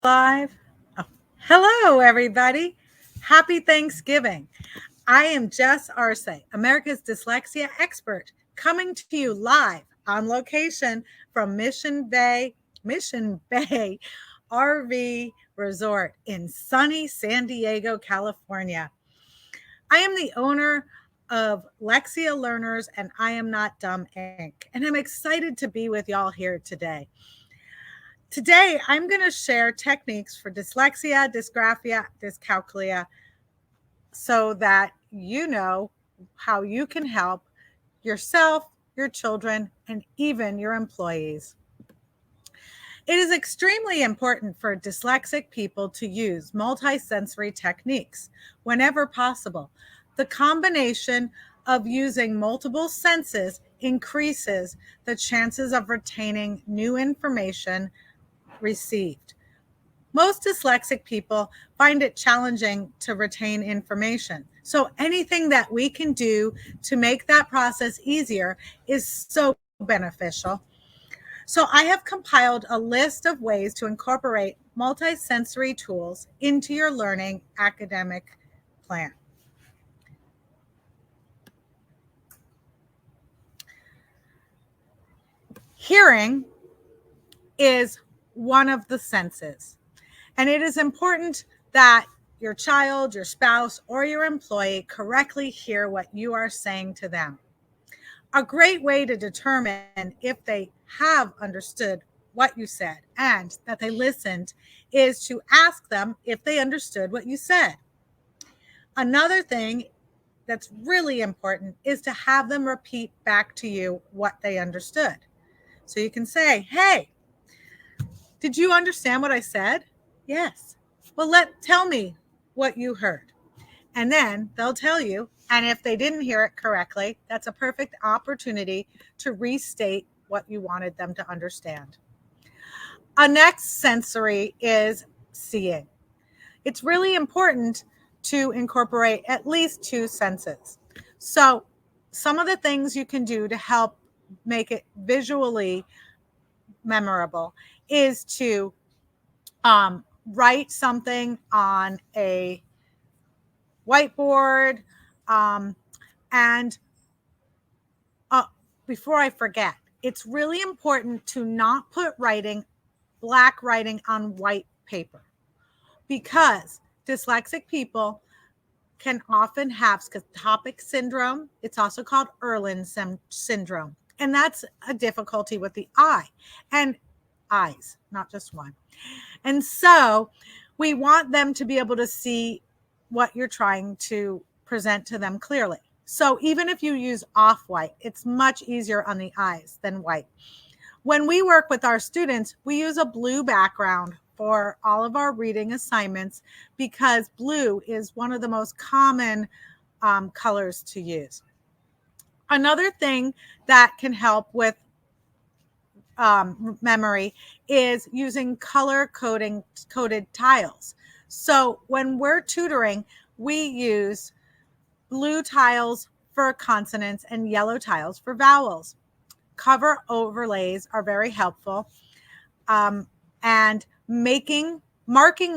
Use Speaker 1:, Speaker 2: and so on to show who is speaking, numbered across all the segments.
Speaker 1: Live. Oh, hello, everybody. Happy Thanksgiving. I am Jess Arce, America's Dyslexia Expert, coming to you live on location from Mission Bay RV Resort in sunny San Diego, California. I am the owner of Lexia Learners and I Am Not Dumb Inc. And I'm excited to be with y'all here today. Today, I'm going to share techniques for dyslexia, dysgraphia, dyscalculia so that you know how you can help yourself, your children, and even your employees. It is extremely important for dyslexic people to use multisensory techniques whenever possible. The combination of using multiple senses increases the chances of retaining new information received. Most dyslexic people find it challenging to retain information. So anything that we can do to make that process easier is so beneficial. So I have compiled a list of ways to incorporate multisensory tools into your learning academic plan. Hearing is one of the senses. And it is important that your child, your spouse, or your employee correctly hear what you are saying to them. A great way to determine if they have understood what you said and that they listened is to ask them if they understood what you said. Another thing that's really important is to have them repeat back to you what they understood. So you can say, "Hey, did you understand what I said?" "Yes." "Well, tell me what you heard." And then they'll tell you. And if they didn't hear it correctly, that's a perfect opportunity to restate what you wanted them to understand. A next sensory is seeing. It's really important to incorporate at least two senses. So some of the things you can do to help make it visually memorable is to write something on a whiteboard. And before I forget, it's really important to not put black writing on white paper, because dyslexic people can often have scotopic syndrome. It's also called Erlen syndrome. And that's a difficulty with the eye and eyes, not just one. And so we want them to be able to see what you're trying to present to them clearly. So even if you use off-white, it's much easier on the eyes than white. When we work with our students, we use a blue background for all of our reading assignments because blue is one of the most common colors to use. Another thing that can help with memory is using coded tiles. So when we're tutoring, we use blue tiles for consonants and yellow tiles for vowels. Cover overlays are very helpful. And marking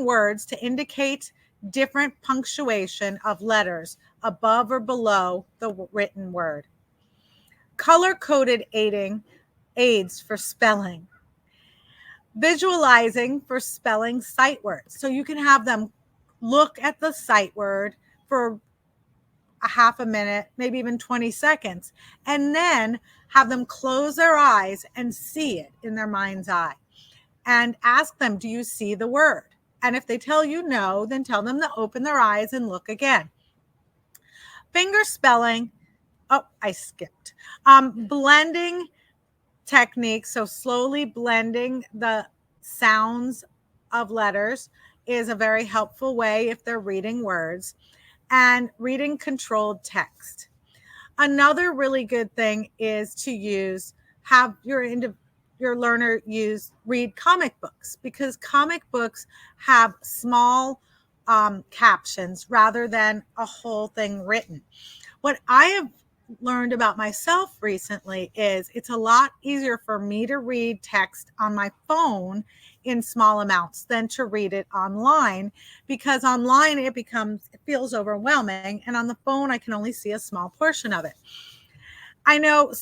Speaker 1: words to indicate different punctuation of letters above or below the written word. Color-coded aids for spelling. Visualizing for spelling sight words. So you can have them look at the sight word for a half a minute, maybe even 20 seconds, and then have them close their eyes and see it in their mind's eye. And ask them, do you see the word? And if they tell you no, then tell them to open their eyes and look again. Finger spelling. Oh, I skipped. Blending techniques. So slowly blending the sounds of letters is a very helpful way if they're reading words. And reading controlled text. Another really good thing is to have your learner read comic books, because comic books have small captions rather than a whole thing written. What I have learned about myself recently is it's a lot easier for me to read text on my phone in small amounts than to read it online, because online it feels overwhelming, and on the phone I can only see a small portion of it. I know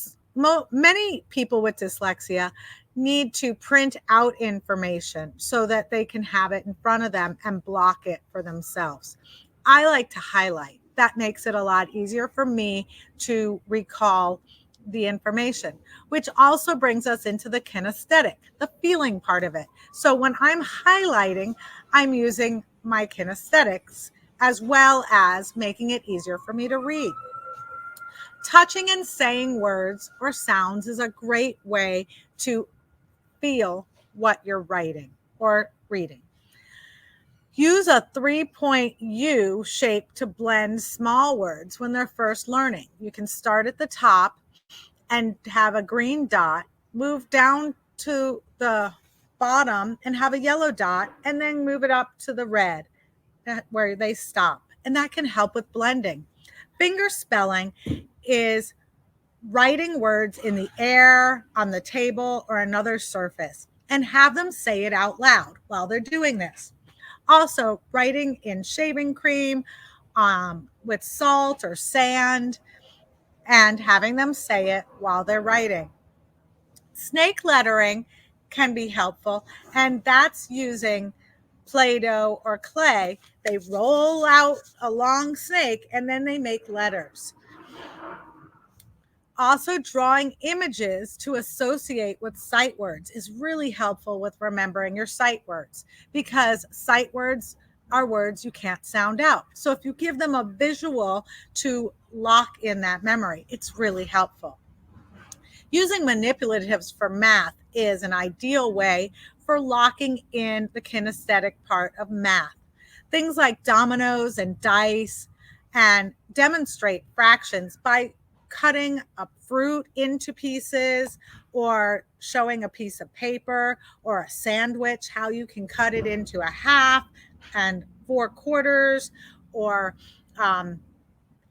Speaker 1: many people with dyslexia need to print out information so that they can have it in front of them and block it for themselves. I like to highlight. That makes it a lot easier for me to recall the information, which also brings us into the kinesthetic, the feeling part of it. So when I'm highlighting, I'm using my kinesthetics as well as making it easier for me to read. Touching and saying words or sounds is a great way to feel what you're writing or reading. Use a 3-point U shape to blend small words when they're first learning. You can start at the top and have a green dot, move down to the bottom and have a yellow dot, and then move it up to the red where they stop. And that can help with blending. Finger spelling is writing words in the air, on the table, or another surface, and have them say it out loud while they're doing this. Also, writing in shaving cream with salt or sand, and having them say it while they're writing. Snake lettering can be helpful, and that's using Play-Doh or clay. They roll out a long snake and then they make letters. Also, drawing images to associate with sight words is really helpful with remembering your sight words, because sight words are words you can't sound out. So if you give them a visual to lock in that memory, it's really helpful. Using manipulatives for math is an ideal way for locking in the kinesthetic part of math. Things like dominoes and dice, and demonstrate fractions by cutting a fruit into pieces, or showing a piece of paper or a sandwich, how you can cut it into a half and 4/4, or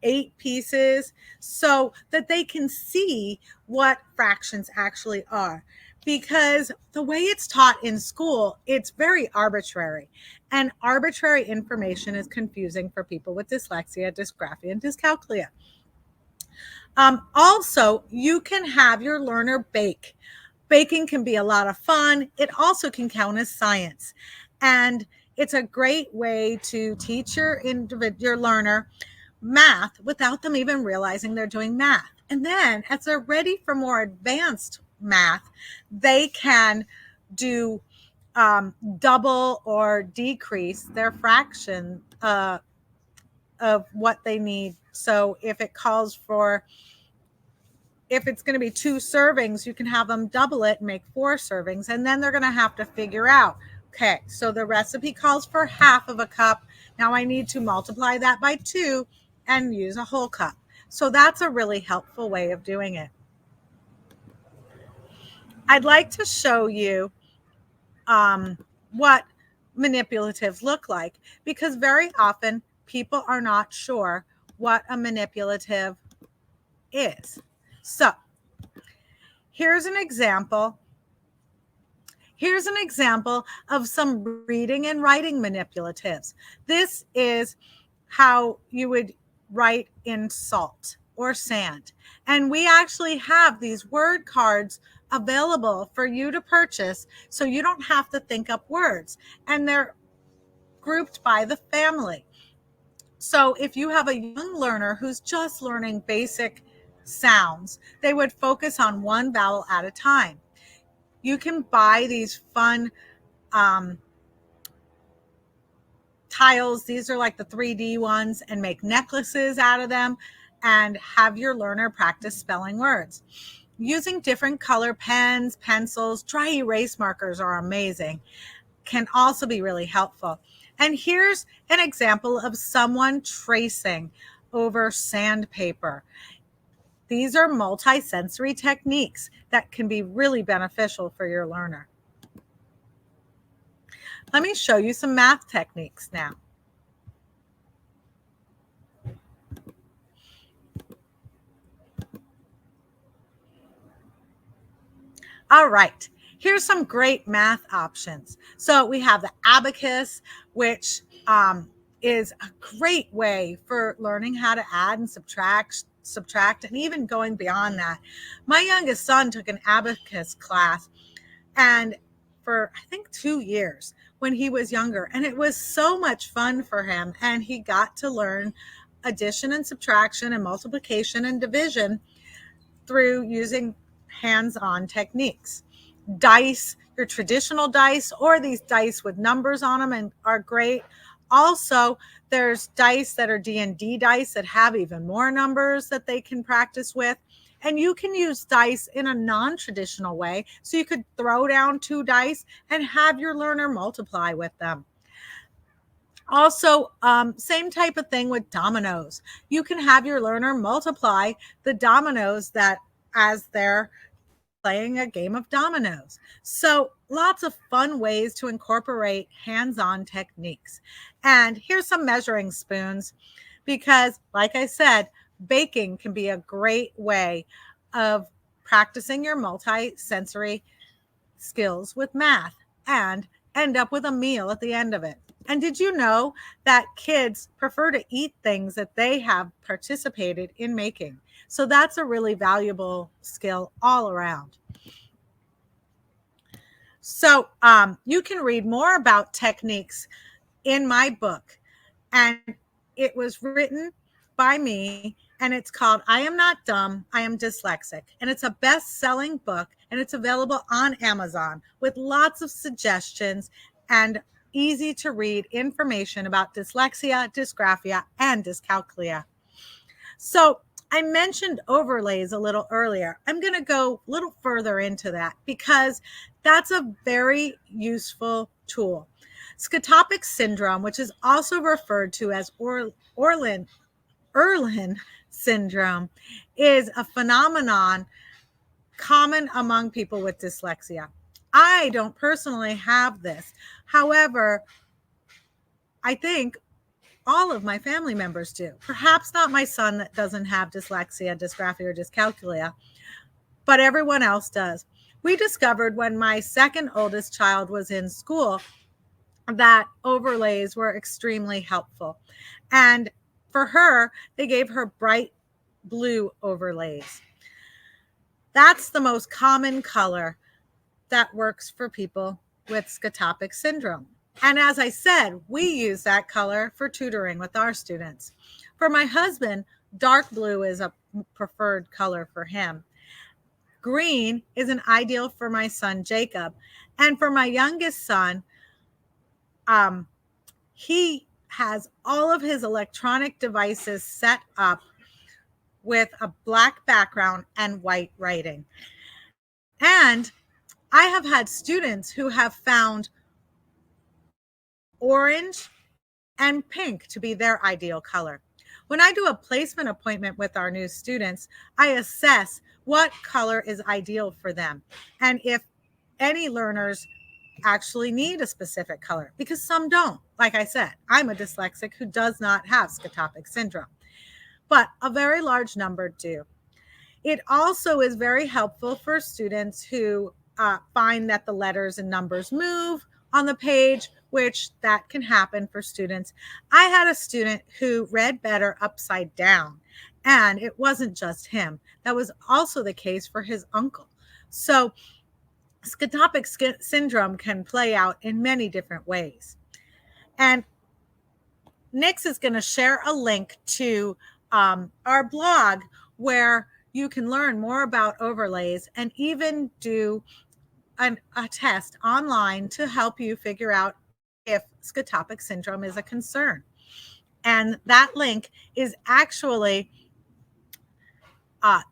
Speaker 1: 8 pieces, so that they can see what fractions actually are. Because the way it's taught in school, it's very arbitrary, and arbitrary information is confusing for people with dyslexia, dysgraphia, and dyscalculia. Also, you can have your learner bake. Baking can be a lot of fun. It also can count as science, and it's a great way to teach your learner math without them even realizing they're doing math. And then as they're ready for more advanced math, they can do double or decrease their fraction of what they need. So if it calls for, if it's going to be 2 servings, you can have them double it and make 4 servings. And then they're going to have to figure out, okay, so the recipe calls for half of a cup. Now I need to multiply that by 2 and use a whole cup. So that's a really helpful way of doing it. I'd like to show you what manipulatives look like, because very often people are not sure what a manipulative is. So here's an example. Here's an example of some reading and writing manipulatives. This is how you would write in salt or sand. And we actually have these word cards available for you to purchase, so you don't have to think up words. And they're grouped by the family. So if you have a young learner who's just learning basic sounds, they would focus on one vowel at a time. You can buy these fun tiles. These are like the 3D ones, and make necklaces out of them and have your learner practice spelling words. Using different color pens, pencils, dry erase markers are amazing. Can also be really helpful. And here's an example of someone tracing over sandpaper. These are multisensory techniques that can be really beneficial for your learner. Let me show you some math techniques now. All right, here's some great math options. So we have the abacus, which is a great way for learning how to add and subtract, and even going beyond that. My youngest son took an abacus class, and for I think 2 years when he was younger, and it was so much fun for him, and he got to learn addition and subtraction and multiplication and division through using hands-on techniques. Dice, your traditional dice, or these dice with numbers on them, and are great. Also, there's dice that are D&D dice that have even more numbers that they can practice with. And you can use dice in a non-traditional way. So you could throw down 2 dice and have your learner multiply with them. Also, same type of thing with dominoes. You can have your learner multiply the dominoes that as they're playing a game of dominoes. So lots of fun ways to incorporate hands-on techniques. And here's some measuring spoons, because like I said, baking can be a great way of practicing your multi-sensory skills with math and end up with a meal at the end of it. And did you know that kids prefer to eat things that they have participated in making? So that's a really valuable skill all around. So you can read more about techniques in my book, and it was written by me, and it's called I Am Not Dumb, I Am Dyslexic. And it's a best-selling book, and it's available on Amazon with lots of suggestions and easy to read information about dyslexia, dysgraphia, and dyscalculia. So I mentioned overlays a little earlier. I'm going to go a little further into that because that's a very useful tool. Scotopic syndrome, which is also referred to as Erlen syndrome, is a phenomenon common among people with dyslexia. I don't personally have this. However, I think all of my family members do. Perhaps not my son that doesn't have dyslexia, dysgraphia, or dyscalculia, but everyone else does. We discovered when my second oldest child was in school that overlays were extremely helpful. And for her, they gave her bright blue overlays. That's the most common color that works for people with scotopic syndrome. And as I said, we use that color for tutoring with our students. For my husband, dark blue is a preferred color for him. Green is an ideal for my son, Jacob. And for my youngest son, he has all of his electronic devices set up with a black background and white writing. And I have had students who have found orange and pink to be their ideal color. When I do a placement appointment with our new students, I assess what color is ideal for them and if any learners actually need a specific color, because some don't. Like I said, I'm a dyslexic who does not have scotopic syndrome, but a very large number do. It also is very helpful for students who find that the letters and numbers move on the page, which that can happen for students. I had a student who read better upside down, and it wasn't just him. That was also the case for his uncle. So scotopic syndrome can play out in many different ways. And Nix is going to share a link to our blog where you can learn more about overlays and even do a test online to help you figure out if scotopic syndrome is a concern. And that link is actually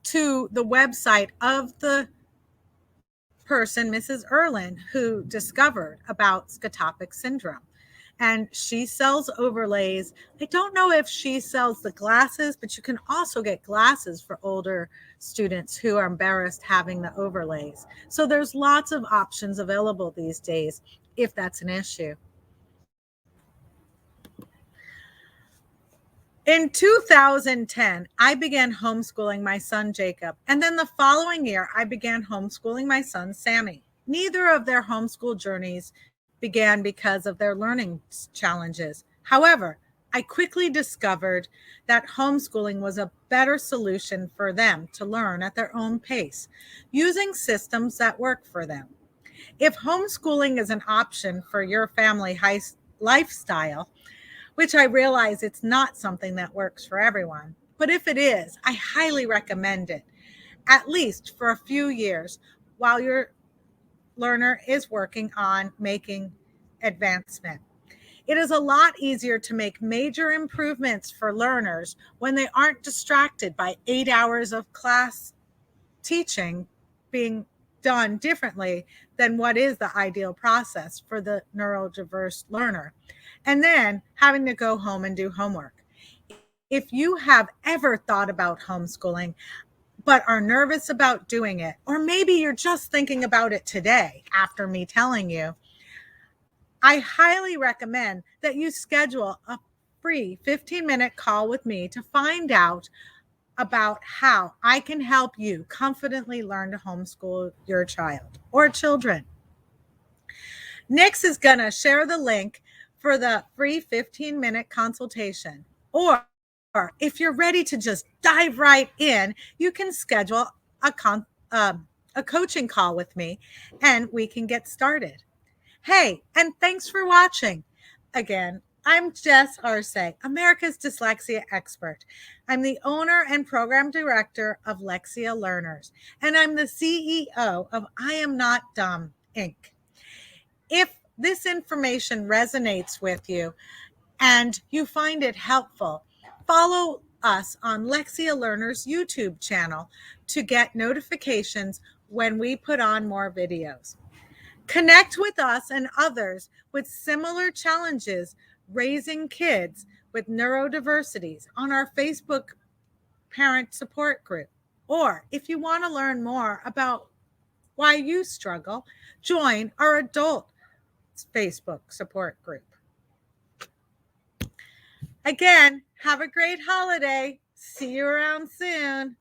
Speaker 1: to the website of the person, Mrs. Erlen, who discovered about scotopic syndrome. And she sells overlays. I don't know if she sells the glasses, but you can also get glasses for older students who are embarrassed having the overlays. So there's lots of options available these days if that's an issue. In 2010, I began homeschooling my son Jacob, and then the following year, I began homeschooling my son Sammy. Neither of their homeschool journeys began because of their learning challenges. However, I quickly discovered that homeschooling was a better solution for them to learn at their own pace, using systems that work for them. If homeschooling is an option for your family lifestyle, which I realize it's not something that works for everyone, but if it is, I highly recommend it, at least for a few years while your learner is working on making advancement. It is a lot easier to make major improvements for learners when they aren't distracted by 8 hours of class teaching being done differently than what is the ideal process for the neurodiverse learner, and then having to go home and do homework. If you have ever thought about homeschooling but are nervous about doing it, or maybe you're just thinking about it today after me telling you, I highly recommend that you schedule a free 15-minute call with me to find out about how I can help you confidently learn to homeschool your child or children. Nix is going to share the link for the free 15-minute consultation. Or if you're ready to just dive right in, you can schedule a coaching call with me and we can get started. Hey, and thanks for watching. Again, I'm Jess Arce, America's Dyslexia Expert. I'm the owner and program director of Lexia Learners, and I'm the CEO of I Am Not Dumb, Inc. If this information resonates with you and you find it helpful, follow us on Lexia Learners YouTube channel to get notifications when we put on more videos. Connect with us and others with similar challenges raising kids with neurodiversities on our Facebook parent support group. Or if you want to learn more about why you struggle, join our adult Facebook support group. Again, have a great holiday. See you around soon.